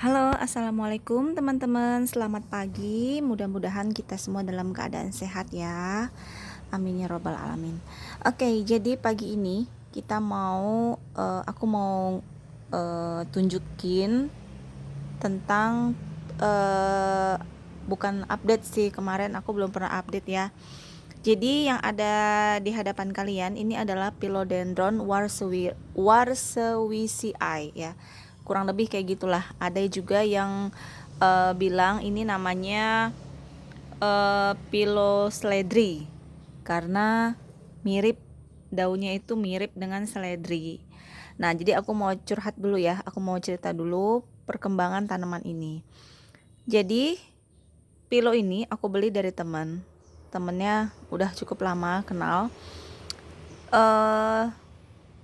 Halo, assalamualaikum teman-teman. Selamat pagi. Mudah-mudahan kita semua dalam keadaan sehat ya. Amin ya robbal alamin. Oke, jadi pagi ini aku mau tunjukin tentang eh, bukan update sih, kemarin aku belum pernah update ya. Jadi yang ada di hadapan kalian ini adalah Philodendron warscewiczii ya. Kurang lebih kayak gitulah. Ada juga yang bilang ini namanya Pilosledri karena mirip, daunnya itu mirip dengan seledri. Nah, jadi aku mau curhat dulu ya. Aku mau cerita dulu perkembangan tanaman ini. Jadi Pilo ini aku beli dari temennya udah cukup lama kenal.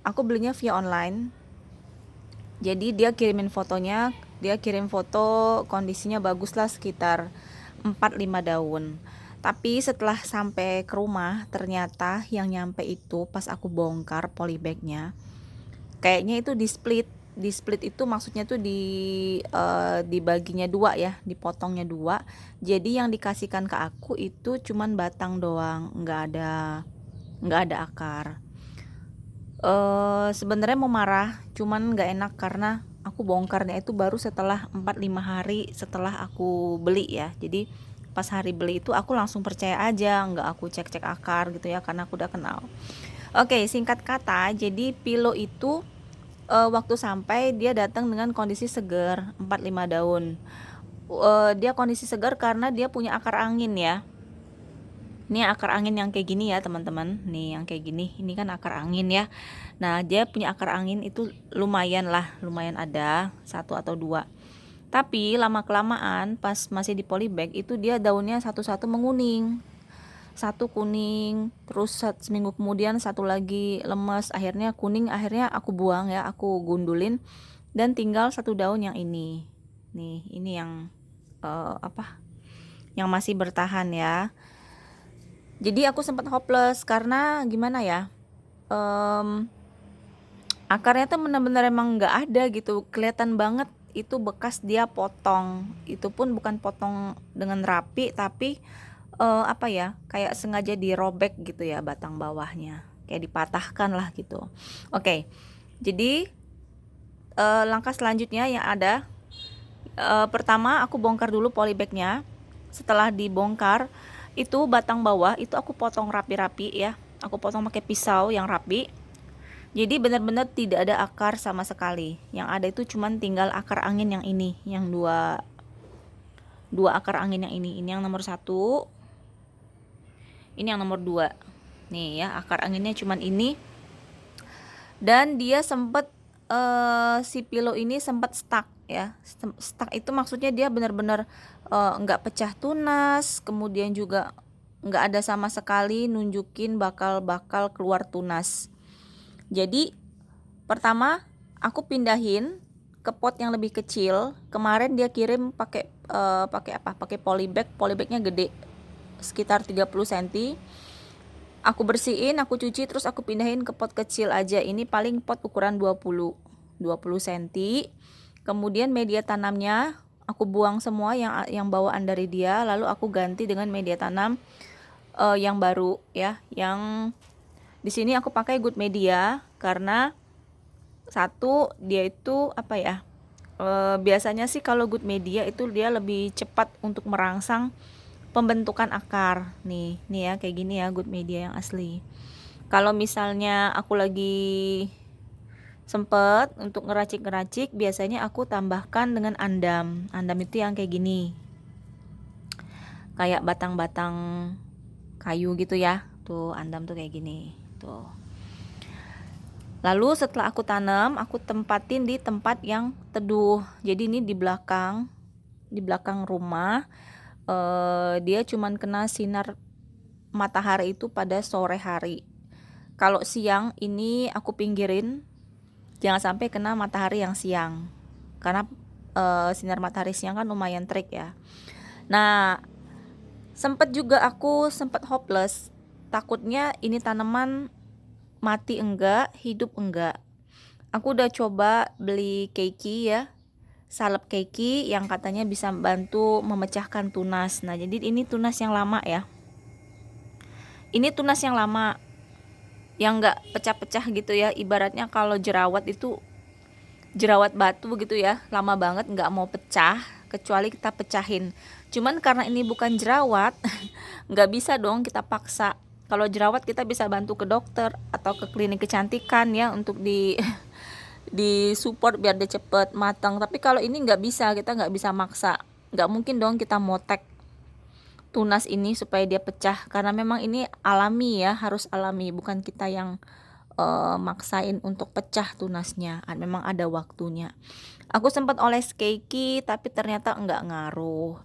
Aku belinya via online. Jadi dia kirim foto kondisinya bagus lah, sekitar 4-5 daun. Tapi setelah sampai ke rumah ternyata yang nyampe itu pas aku bongkar polybagnya, kayaknya itu di split itu maksudnya tuh dibaginya dua ya, dipotongnya dua. Jadi yang dikasihkan ke aku itu cuman batang doang, nggak ada akar. Sebenarnya mau marah, cuman nggak enak karena aku bongkarnya itu baru setelah 4-5 hari setelah aku beli ya. Jadi pas hari beli itu aku langsung percaya aja, nggak aku cek-cek akar gitu ya, karena aku udah kenal. Oke, singkat kata, jadi Pilo itu waktu sampai dia datang dengan kondisi segar, 4-5 daun. Dia kondisi segar karena dia punya akar angin ya. Ini akar angin yang kayak gini ya teman-teman. Nih yang kayak gini, ini kan akar angin ya. Nah, dia punya akar angin itu lumayan ada 1 atau 2. Tapi lama kelamaan pas masih di polybag itu dia daunnya satu-satu menguning. Satu kuning, terus seminggu kemudian satu lagi lemes, akhirnya kuning, akhirnya aku buang ya, aku gundulin dan tinggal 1 daun yang ini. Nih, ini yang yang masih bertahan ya. Jadi aku sempat hopeless karena gimana ya, akarnya tuh benar-benar emang nggak ada gitu, kelihatan banget itu bekas dia potong. Itu pun bukan potong dengan rapi, tapi apa ya, kayak sengaja dirobek gitu ya batang bawahnya, kayak dipatahkan lah gitu. Oke, jadi langkah selanjutnya yang ada, pertama aku bongkar dulu polybagnya. Setelah dibongkar itu batang bawah itu aku potong rapi-rapi ya, aku potong pakai pisau yang rapi. Jadi benar-benar tidak ada akar sama sekali, yang ada itu cuman tinggal akar angin yang ini, yang dua akar angin yang ini yang nomor 1, ini yang nomor 2. Nih ya, akar anginnya cuman ini. Dan dia sempat si Pilo ini sempat stuck ya. Stuck itu maksudnya dia benar-benar nggak pecah tunas, kemudian juga nggak ada sama sekali nunjukin bakal keluar tunas. Jadi pertama aku pindahin ke pot yang lebih kecil. Kemarin dia kirim pakai polybagnya gede, sekitar 30 cm. Aku bersihin, aku cuci, terus aku pindahin ke pot kecil aja. Ini paling pot ukuran 20 cm. Kemudian media tanamnya aku buang semua yang bawaan dari dia, lalu aku ganti dengan media tanam yang baru ya. Yang di sini aku pakai Good Media karena satu, dia itu apa ya? Biasanya sih kalau Good Media itu dia lebih cepat untuk merangsang pembentukan akar. Nih ya kayak gini ya Good Media yang asli. Kalau misalnya aku lagi sempet untuk ngeracik-ngeracik, biasanya aku tambahkan dengan andam. Andam itu yang kayak gini, kayak batang-batang kayu gitu ya. Tuh andam tuh kayak gini. Tuh. Lalu setelah aku tanam, aku tempatin di tempat yang teduh. Jadi ini di belakang rumah. Dia cuman kena sinar matahari itu pada sore hari. Kalau siang ini aku pinggirin, jangan sampai kena matahari yang siang, karena sinar matahari siang kan lumayan terik ya. Nah, aku sempat hopeless, takutnya ini tanaman mati enggak, hidup enggak. Aku udah coba beli keiki ya, salep keiki yang katanya bisa bantu memecahkan tunas. Nah, jadi ini tunas yang lama ya. Ini tunas yang lama, yang nggak pecah-pecah gitu ya. Ibaratnya kalau jerawat itu jerawat batu gitu ya, lama banget nggak mau pecah kecuali kita pecahin. Cuman karena ini bukan jerawat, nggak bisa dong kita paksa. Kalau jerawat kita bisa bantu ke dokter atau ke klinik kecantikan ya untuk di support biar dia cepet matang. Tapi kalau ini nggak bisa, kita nggak bisa maksa. Nggak mungkin dong kita motek tunas ini supaya dia pecah, karena memang ini alami ya, harus alami, bukan kita yang maksain untuk pecah tunasnya. Memang ada waktunya. Aku sempat oles keiki tapi ternyata nggak ngaruh.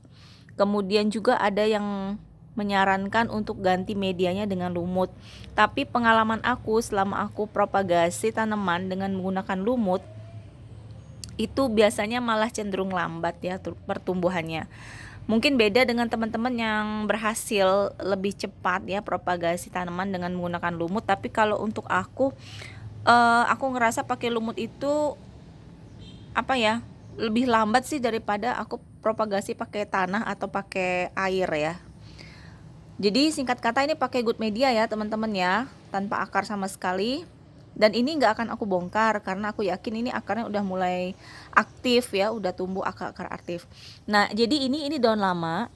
Kemudian juga ada yang menyarankan untuk ganti medianya dengan lumut. Tapi pengalaman aku selama aku propagasi tanaman dengan menggunakan lumut, itu biasanya malah cenderung lambat ya pertumbuhannya. Mungkin beda dengan teman-teman yang berhasil lebih cepat ya propagasi tanaman dengan menggunakan lumut. Tapi kalau untuk aku ngerasa pakai lumut itu apa ya, lebih lambat sih daripada aku propagasi pakai tanah atau pakai air ya. Jadi singkat kata ini pakai good media ya teman-teman ya, tanpa akar sama sekali. Dan ini nggak akan aku bongkar karena aku yakin ini akarnya udah mulai aktif ya, udah tumbuh akar-akar aktif. Nah, jadi ini daun lama.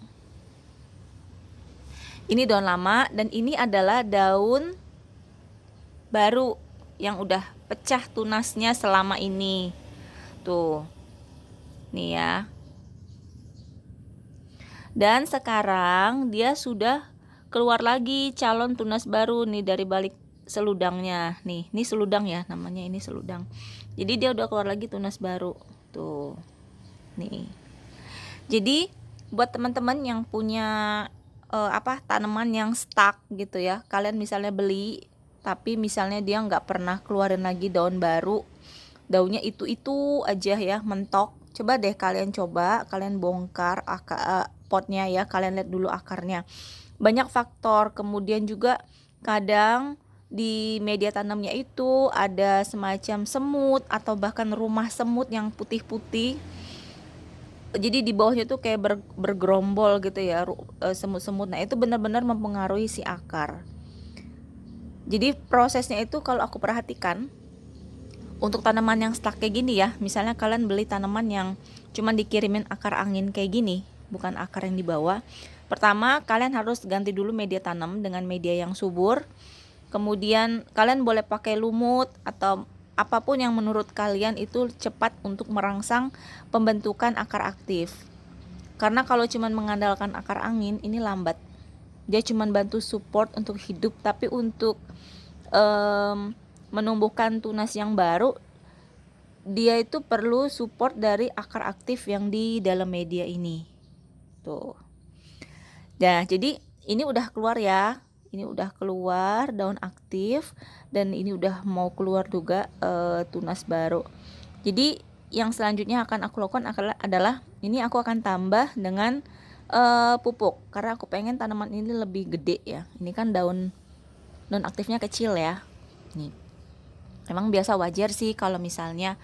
Ini daun lama dan ini adalah daun baru yang udah pecah tunasnya selama ini. Tuh. Nih ya. Dan sekarang dia sudah keluar lagi calon tunas baru nih dari balik seludangnya. Nih, ini seludang ya namanya, ini seludang. Jadi dia udah keluar lagi tunas baru. Tuh. Nih. Jadi buat teman-teman yang punya tanaman yang stuck gitu ya. Kalian misalnya beli tapi misalnya dia nggak pernah keluarin lagi daun baru. Daunnya itu aja ya, mentok. Coba deh kalian bongkar potnya ya, kalian lihat dulu akarnya. Banyak faktor, kemudian juga kadang di media tanamnya itu ada semacam semut atau bahkan rumah semut yang putih-putih. Jadi di bawahnya tuh kayak bergerombol gitu ya, semut-semut. Nah, itu benar-benar mempengaruhi si akar. Jadi prosesnya itu kalau aku perhatikan, untuk tanaman yang stuck kayak gini ya, misalnya kalian beli tanaman yang cuman dikirimin akar angin kayak gini, bukan akar yang dibawa. Pertama, kalian harus ganti dulu media tanam dengan media yang subur. Kemudian kalian boleh pakai lumut atau apapun yang menurut kalian itu cepat untuk merangsang pembentukan akar aktif. Karena kalau cuman mengandalkan akar angin ini lambat. Dia cuman bantu support untuk hidup, tapi untuk menumbuhkan tunas yang baru, dia itu perlu support dari akar aktif yang di dalam media ini. Tuh. Nah, jadi ini udah keluar ya. Ini udah keluar daun aktif dan ini udah mau keluar juga tunas baru. Jadi yang selanjutnya akan aku lakukan adalah ini aku akan tambah dengan pupuk, karena aku pengen tanaman ini lebih gede ya. Ini kan daun aktifnya kecil ya. Nih. Emang biasa wajar sih kalau misalnya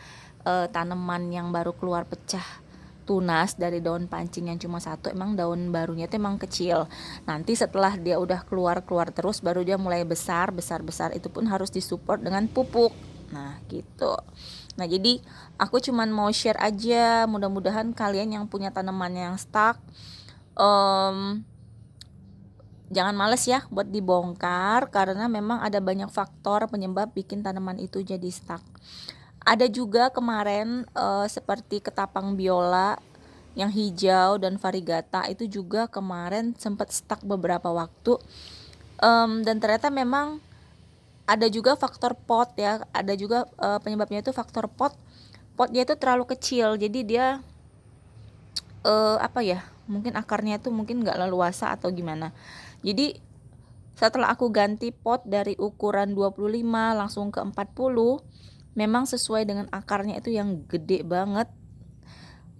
tanaman yang baru keluar pecah tunas dari daun pancing yang cuma satu, emang daun barunya itu emang kecil. Nanti setelah dia udah keluar terus, baru dia mulai besar, itu pun harus disupport dengan pupuk. Nah gitu. Nah jadi aku cuman mau share aja, mudah-mudahan kalian yang punya tanaman yang stuck, jangan males ya buat dibongkar, karena memang ada banyak faktor penyebab bikin tanaman itu jadi stuck. Ada juga kemarin seperti ketapang biola yang hijau dan variegata itu juga kemarin sempat stuck beberapa waktu, dan ternyata memang ada juga faktor pot ya, ada juga penyebabnya itu faktor potnya itu terlalu kecil, jadi dia mungkin akarnya itu mungkin nggak leluasa atau gimana. Jadi setelah aku ganti pot dari ukuran 25 langsung ke 40, memang sesuai dengan akarnya itu yang gede banget.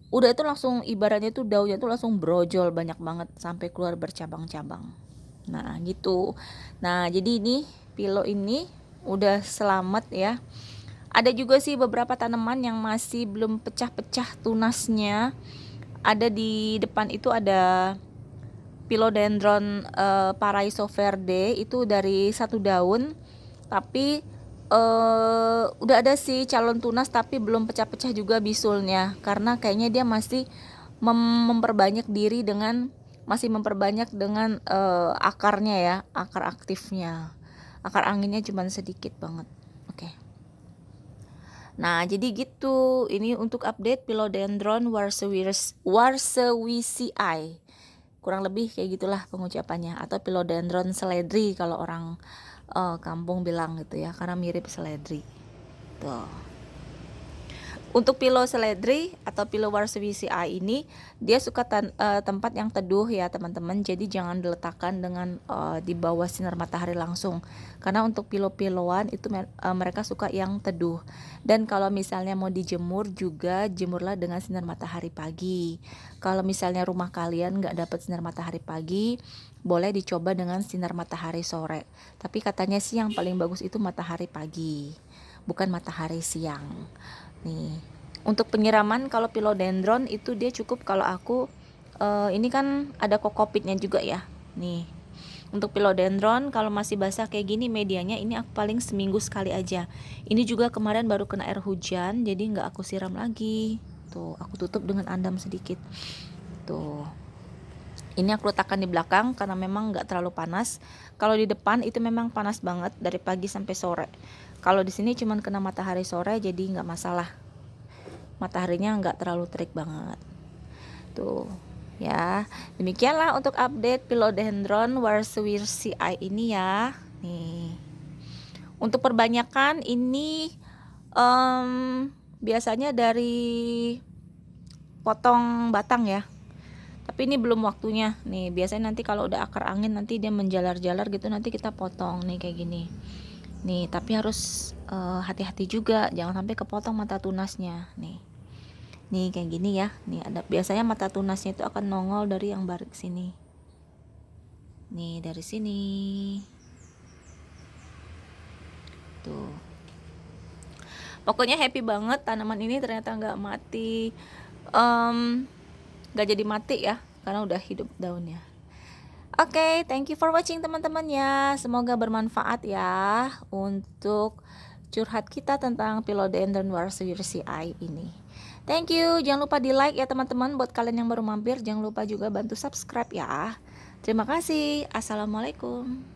Udah itu langsung ibaratnya tuh daunnya tuh langsung brojol banyak banget sampai keluar bercabang-cabang. Nah gitu. Nah jadi ini pilo ini udah selamat ya. Ada juga sih beberapa tanaman yang masih belum pecah-pecah tunasnya. Ada di depan itu ada Philodendron Paraiso verde, itu dari satu daun, tapi udah ada sih calon tunas tapi belum pecah-pecah juga bisulnya, karena kayaknya dia masih memperbanyak diri dengan akarnya ya, akar aktifnya. Akar anginnya cuma sedikit banget. Oke. Nah, jadi gitu. Ini untuk update Philodendron warsewicii. Kurang lebih kayak gitulah pengucapannya, atau Philodendron seledri kalau orang kampung bilang gitu ya, karena mirip seledri. Tuh. Untuk pilo seledri atau pilo warsewicii ini, dia suka tempat yang teduh ya teman-teman. Jadi jangan diletakkan dengan di bawah sinar matahari langsung. Karena untuk pilo-piloan itu mereka suka yang teduh. Dan kalau misalnya mau dijemur juga, jemurlah dengan sinar matahari pagi. Kalau misalnya rumah kalian nggak dapat sinar matahari pagi, boleh dicoba dengan sinar matahari sore. Tapi katanya sih yang paling bagus itu matahari pagi, bukan matahari siang. Nih, untuk penyiraman kalau philodendron itu dia cukup, kalau aku ini kan ada kokopitnya juga ya. Nih, untuk philodendron kalau masih basah kayak gini medianya, ini aku paling seminggu sekali aja. Ini juga kemarin baru kena air hujan, jadi nggak aku siram lagi. Tuh, aku tutup dengan andam sedikit. Tuh. Ini aku letakkan di belakang karena memang nggak terlalu panas. Kalau di depan itu memang panas banget dari pagi sampai sore. Kalau di sini cuman kena matahari sore, jadi nggak masalah. Mataharinya nggak terlalu terik banget. Tuh, ya. Demikianlah untuk update Philodendron warsewicii ini ya. Nih. Untuk perbanyakan ini biasanya dari potong batang ya. Tapi ini belum waktunya. Nih, biasanya nanti kalau udah akar angin nanti dia menjalar-jalar gitu, nanti kita potong nih kayak gini. Nih, tapi harus hati-hati juga, jangan sampai kepotong mata tunasnya. Nih kayak gini ya. Nih ada, biasanya mata tunasnya itu akan nongol dari yang barik sini. Nih dari sini. Tuh. Pokoknya happy banget, tanaman ini ternyata nggak mati, nggak jadi mati ya, karena udah hidup daunnya. Oke, thank you for watching teman-teman ya. Semoga bermanfaat ya untuk curhat kita tentang Philodendron warsewicii ini. Thank you, jangan lupa di like ya teman-teman. Buat kalian yang baru mampir, jangan lupa juga bantu subscribe ya. Terima kasih. Assalamualaikum.